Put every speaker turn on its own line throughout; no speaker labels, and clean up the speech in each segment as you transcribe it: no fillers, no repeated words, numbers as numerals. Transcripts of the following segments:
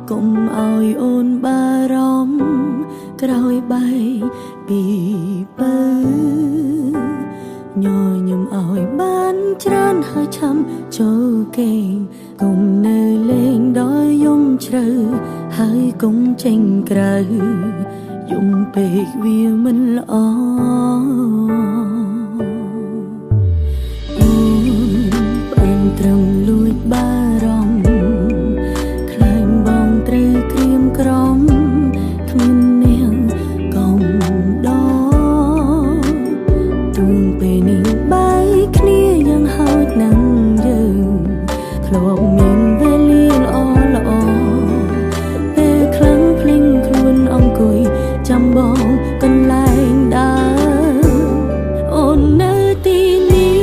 កុំឲ្យអូនបារម្ភក្រោយបែកពីបើញញឹមឲ្យបានច្រើនហើយឆាំចូលគេងកុំនៅលេងដល់យំជ្រៅហើយកុំចេញក្រៅយំពេកវាមិនល្អបានត្រឹមលួចបារម្ភខ្លាញ់បងត្រូវក្រៀមក្រំគ្មាននាងកុំដទូងពេលនេះបែកគ្នាយ៉ាងហោចណាស់យើងធ្លាប់មានវេលាល្អពេលខ្លាំងភ្លេងខ្លួនអង្គុយចាំបងកន្លែងដើរអូននៅទីនេះ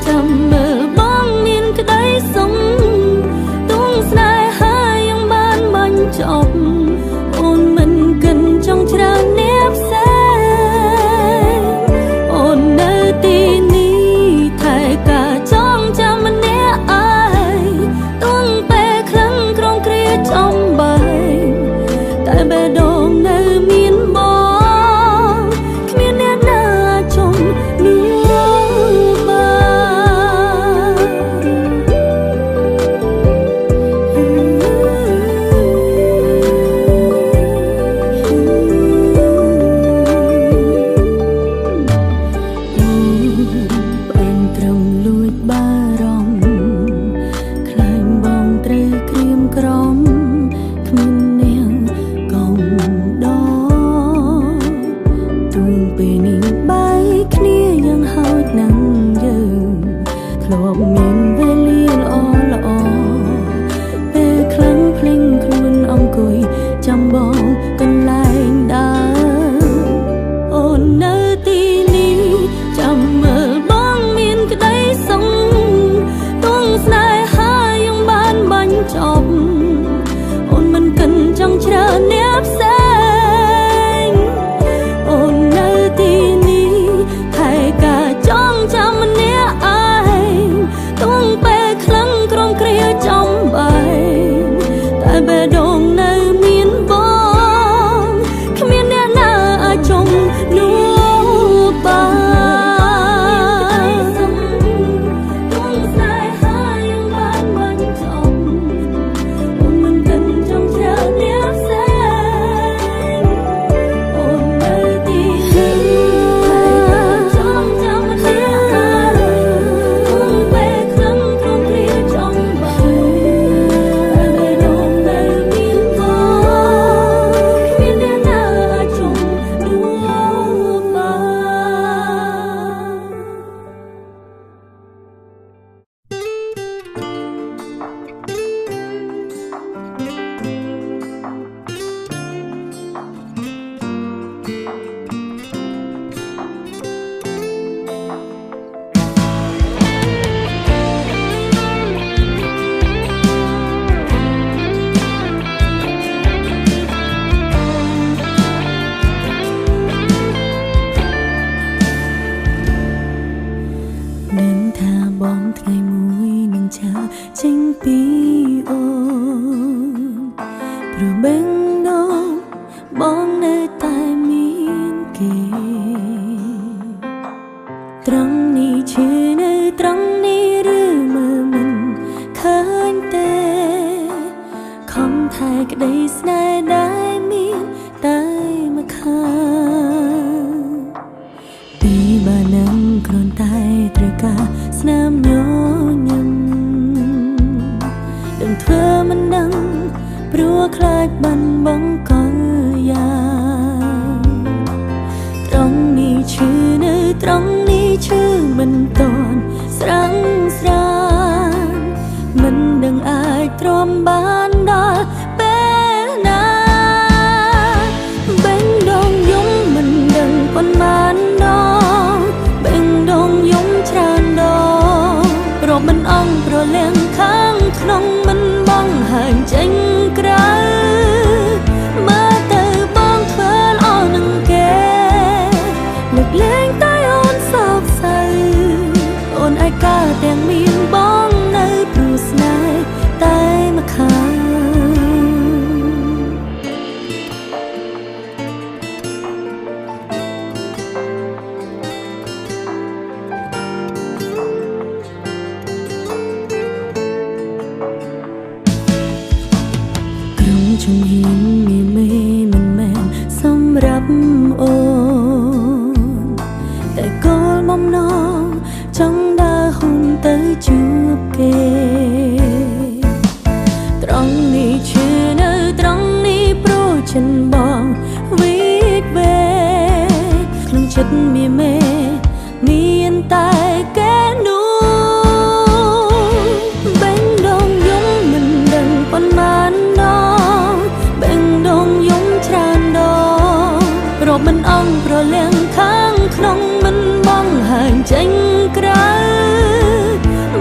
ចាំមើលបងមានក្តីសុំទងស្នេហាយ៉ាងបានបាញ់ចប់អូនមិនកិនចង់ច្រើនអ្នកផ្សេងអូននៅទីនេះថែការចងចាំម្នាក់ឯងទងពេលខ្លាំងក្រងគ្រាចំបែកតែបេះដូងនៅមានបងគ្មានអ្នកណាចង់នោះបានត្រឹមលួចបារម្ភខ្លាញ់បងត្រូវក្រៀមក្រំគ្មាននាងកុំដទូងពេលនេះបែកគ្នាយ៉ាងហោចណាស់យើងធ្លាប់មានវេលាល្អពេលខ្លាំងភ្លេងខ្លួនអង្គុយចាំបងកន្លែងដើរអូននៅទីនេះចាំមើលបងមានក្តីសុំទងស្នេហាយ៉ាងបានបាញ់ចប់អូនមិនកិនចង់ច្រើនអ្នកផ្សេងអូននៅទីនេះថែការចងចាំម្នាក់ឯងទងពេលខ្លាំងក្រំគ្រាចំបែកតែបេះដូងនៅមានបងគ្មានអ្នកណាអាចចង់នោះបានទងស្នេហាយ៉ាងបានបាញ់ចប់អូនមិនកិនចង់ច្រើនអ្នកផ្សេងអូននៅទីនេះចងចាំម្នាក់ឯងទងពេលខ្លាំងក្រំគ្រាចំបែកតែបេះដូងនៅមានបងគ្មានអ្នកណាអាចចង់នោះបាន នឹងថាបងថ្ងៃមួយនឹងចាចេញពីអូនព្រោះបេះដូងបងនៅតែមានគេត្រង់នេះឈឺនៅត្រង់នេះឬមើលមិនឃើញទេខំថែក្តីស្នេហ៍ដែលមានតែមកខាងពីបាននឹងគ្រាន់តែត្រូវការស្នាមញញឹមដឹងធ្វើមិនដឹងព្រោះខ្លាចបាត់បង់កលយ៉ាងត្រង់នេះឈឺនៅត្រង់នេះឈឺមិនតន់ស្រាំងស្រានមិនដឹងអាចទ្រាំបានដល់ពេលណាបេះដូងយំមិនដឹងប៉ុន្មានដងបេះដូងយំច្រើនដងព្រោះមិនអង់ប្រលៀងខាងក្នុងមិនបងហើញចេញក្រៅមើលទៅបងធ្វើល្អនឹងគេលើកលែងតែអូនសោកសៅអូនឯកាទាំងមានបងនៅព្រោះស្នេហ៍តែមកខាង ជំហានមានមេមិនមែនសម្រាប់អូនតែគោលបំណងចង់ដើរហ៊ុនទៅជួបគេត្រង់នេះឈឺនៅត្រង់នេះព្រោះចិនបងវិកវេក្នុងចិត្តមានមេមានតែគេនោះបេងដងយំមិនដឹងប៉ុន្មានដងបេងដងយំច្រើនដងរាប់មិនអស់ប្រលៀងខាងក្នុងមិនបងហើញចេញក្រៅ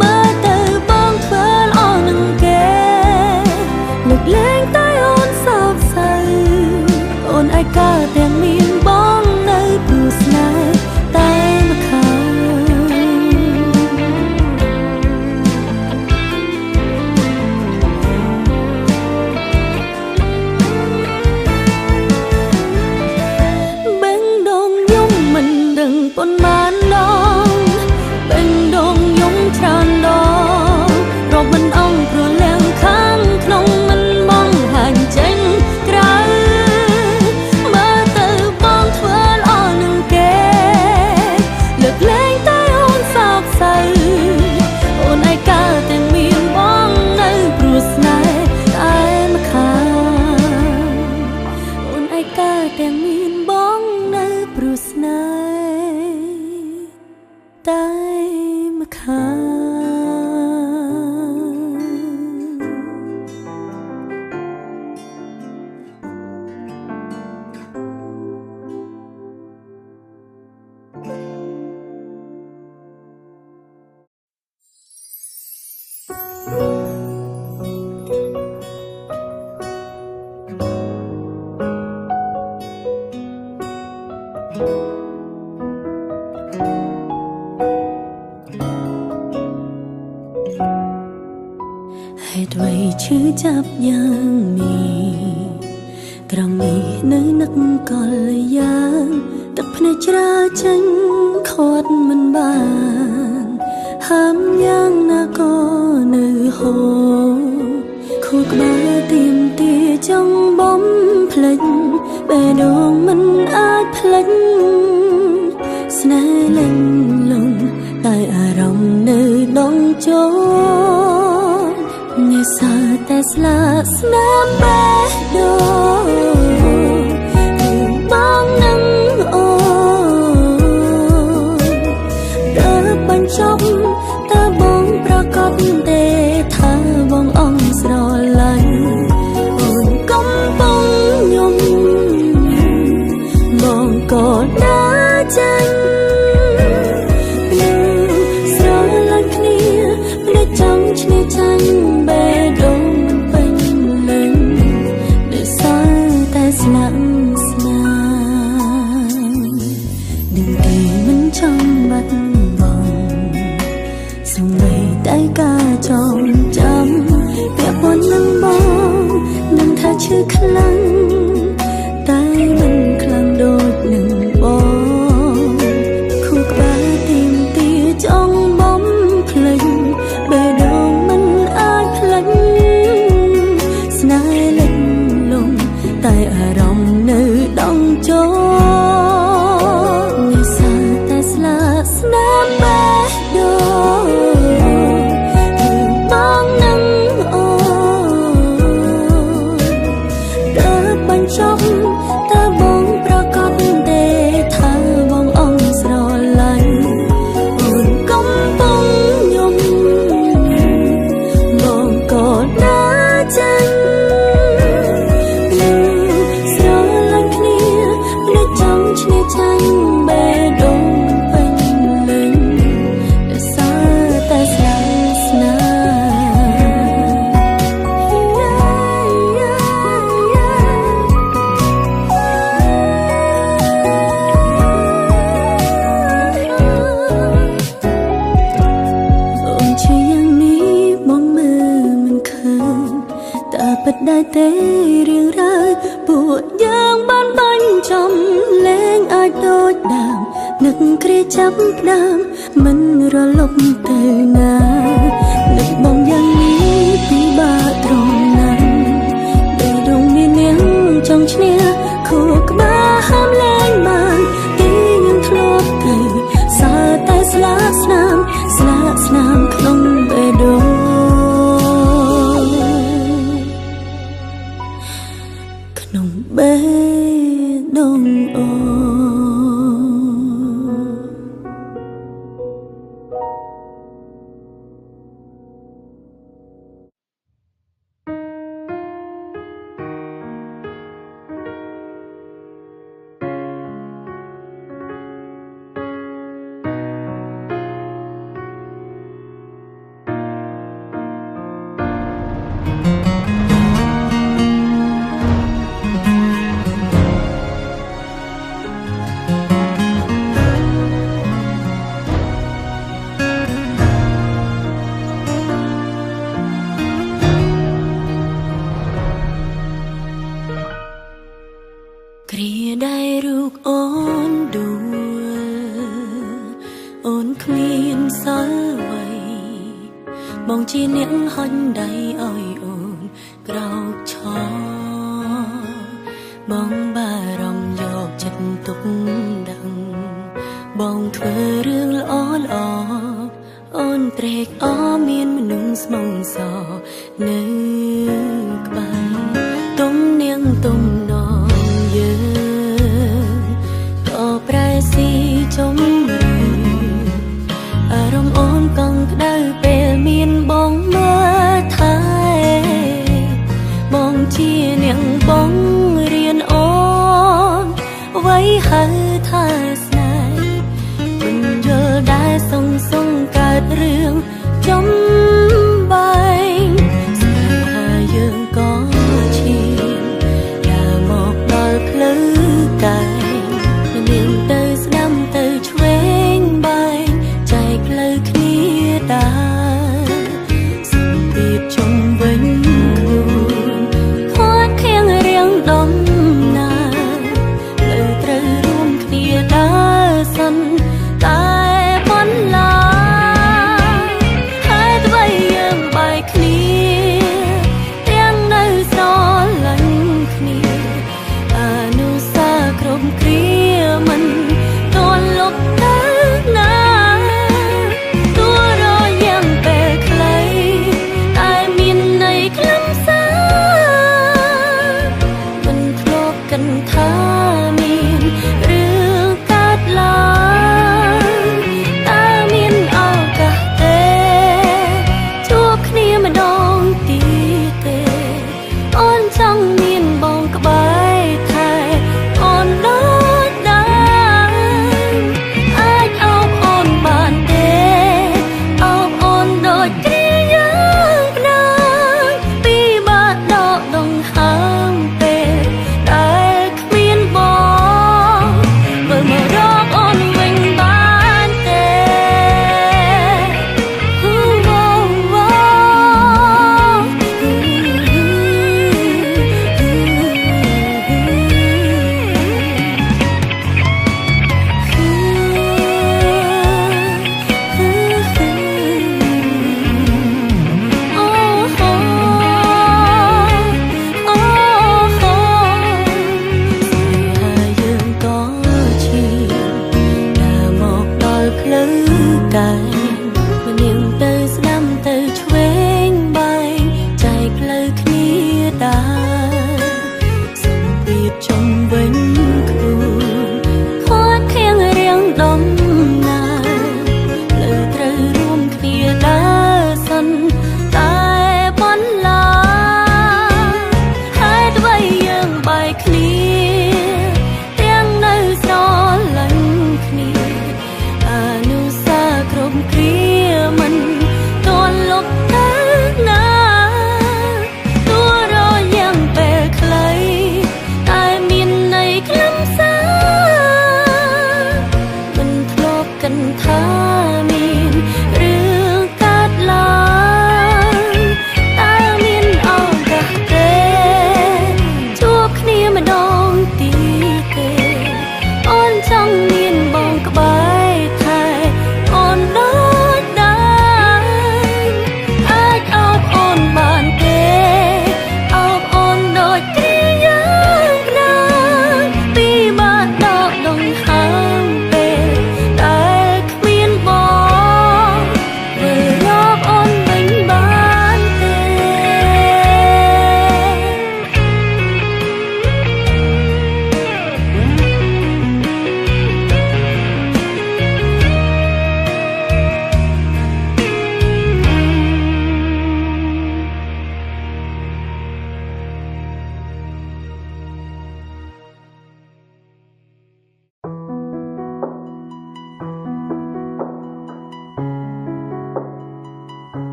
មើលទៅបងធ្វើល្អនឹងគេលើកលែងតែអូនសោកសៅអូនឯកាទាំងមានបងនៅព្រោះស្នេហ៍តែម្ខាងបេងដងយំមិនដឹងប៉ុន្មានដងបេងដងយំច្រើនដងរាប់មិនអស់ព្រលៀងខាងក្នុងមិនបងហាញចេញក្រៅមើលទៅបងធ្វើល្អនឹងគេលើកលែងតែអូនសោកសៅអូនឯកាទាំងមានបងនៅព្រោះស្នេហ៍តែម្ខាងអូនឯកាទាំងមានបងនៅព្រោះស្នេហ៍តែម្ខាងហេតុអ្វីឈឺចាប់យ៉ាងនេះត្រង់នេះនៅនឹកកលយ៉ាងទឹកភ្នែកច្រាចេញខាត់មិនបានហាមយ៉ាងណាក៏នៅហូរខួរក្បាលទៀមទាចង់បំភ្លេចបេះដូងមិនអាចភ្លេចស្នេហ៍លេងលងតែអារម្មណ៍នៅដងចូលងាយសើតែស្លាកស្នាមបេះដូងគឺបងនឹងអូនដើរបញ្ចប់តើបងប្រកបទេថាបងអងស្រឡាញ់អូនកំពុងញញឹមបងក៏ដើរចេញស្រឡាញ់គ្នាភ្នែកចង់ឈ្នះចាញ់បេះដូងមិនពេញលេញដោយសារតែស្លាប់ស្នាមនឹងគេមិនចង់បាត់បង់សូម្បីតែការចងចាំពាក់ព័ន្ធនឹងបងនឹងថាឈឺខ្លាំងតែមិនខ្លាំងដូចនឹងបងខួរក្បាលទៀមទាចង់បំភ្លេចបេះដូងមិនអាចភ្លេចស្នេហ៍លេចលងតែអារម្មណ៍នៅដងចូលងាយសើតែស្លាកស្នាមបេះដូងគឺបងនឹងអូនដើរបញ្ចប់តើបងប្រកបទេថាបងអងស្រឡាញ់អូនកំពុងញញឹមបងក៏ដើរចេញស្រឡាញ់គ្នាភ្នែកចង់ឈ្នះចាញ់បេះដូងមិនពេញលេញដោយសារតែស្លាប់ស្នាមអូនឈឺយ៉ាងនេះបងមើលមិនឃើញតែពិតដែរទេរឿងរ៉ាវពួកយើងបានបញ្ចំលែងអាចដូចដើមនឹកគ្រាចាប់ផ្ដើមមិនរលប់ទៅណានឹកបងយ៉ាងនេះពិបាកត្រង់ណាស់បេះដូង ក្នុងបេះដូងអូគ្រាដែលរូបអូនដួលអូនគ្មានសល់អ្វីបងជាអ្នកហុញដៃឲ្យអូនក្រោកឈរបងបារម្ភយកចិត្តទុកដឹងបងធ្វើរឿងល្អល្អអូនត្រេកអរមានមនុស្សស្មងសនៅក្បែរទុំនាងទុំនយើងក៏ប្រែស៊ីចំអារម្មណ៍អូនកង់ក្ដៅពេលមានបងមើលថែបងជានាងបងរៀនអូនអ្វីហៅថាស្នេហ៍មិនយល់ដែរសងកើតរឿងចំបែងស្នេហាយើងក៏ឈានដើរមកដល់ផ្លូវកាយនាងទៅស្ដាំទៅឆ្វេងបែងចែកផ្លូវគ្នាដើរសម្ពាធជុំវិញខ្លួនខាត់ខៀងរៀងដំណើរផ្លូវត្រូវរួមគ្នាដើរសិនតែបន្លា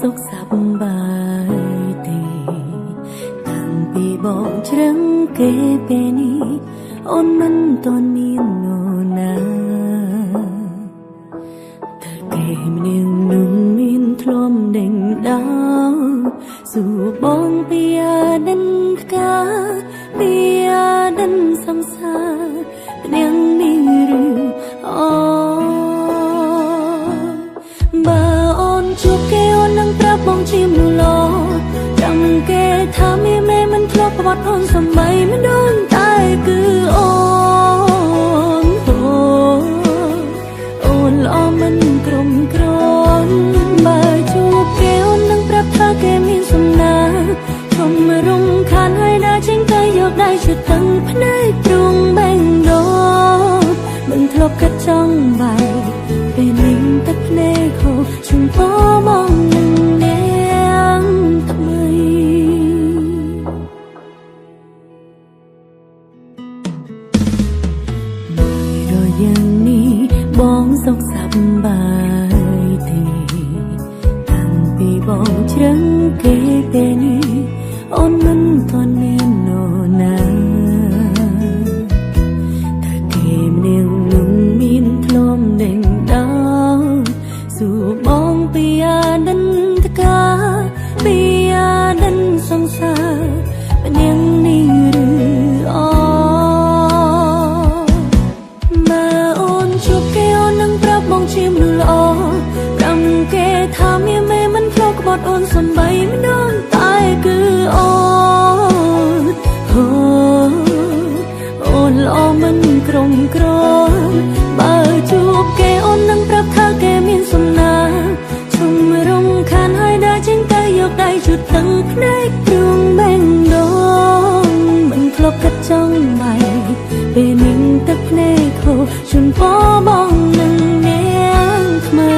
សុខសប្បាយទេតាំងពីបងជ្រឹងគេពេលនេះអូនមិនទាន់មាននរណាតែគេម្នាក់នោះមានធ្លំដេញដោលសួរបងពីអាដិនផ្កាពីអាដិនសង្សារម្នាក់នេះឬអូបើអូនជួបគេអូននឹងប្រាប់បងជាមនុស្សល្អចាំគេថាមានមេមិនធ្លាប់ប្រវត្តិអូនសំបីមិនដូចតែគឺអូនអូនល្អមិនក្រុមក្រនបើជួបគេអូននឹងប្រាប់ថាគេមានសំណាធំរំខានហើយដើរចេញទៅយកដៃជិតទាំងភ្នែកទ្រង់បែងដោមិនធ្លាប់កាត់ចង់បែកពេលនេះទឹកភ្នែកហូរជុំពោមកនឹងនាងថ្មីរយយ៉ាងនេះបងសុខសប្បាយទេតាំងពីបងជ្រឹងគេពេលនេះអូនមិនទាន់មាននរណាតែគេម្នាក់នោះមានធ្លំដេញដោលសួរបងពីអាដិនតកាពីអាដិនសង្សារម្នាក់នេះឬអូបើអូនជួបគេអូននឹងប្រាប់បងជាមនុស្សល្អប្រាំគេថាមានមេមិនធ្លាប់ក្បត់អូនសំបីមិនដូចតែគឺអូនអូនល្អមិនក្រុមក្រនបើជួបគេអូននឹងប្រាប់ថាគេមានសំណាជុំរំខានហើយដើរចេញទៅយកដៃជូតទាំងភ្នែកទ្រង់បែងដោមិនធ្លាប់កាត់ចង់បែកពេលនេះទឹកភ្នែកហូរជូនពោបងនឹងនាងថ្មី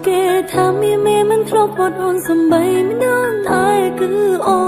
គេថាមានមេមិនធ្លាប់បត់អូនសំបីមិនដឹងតែគឺអូ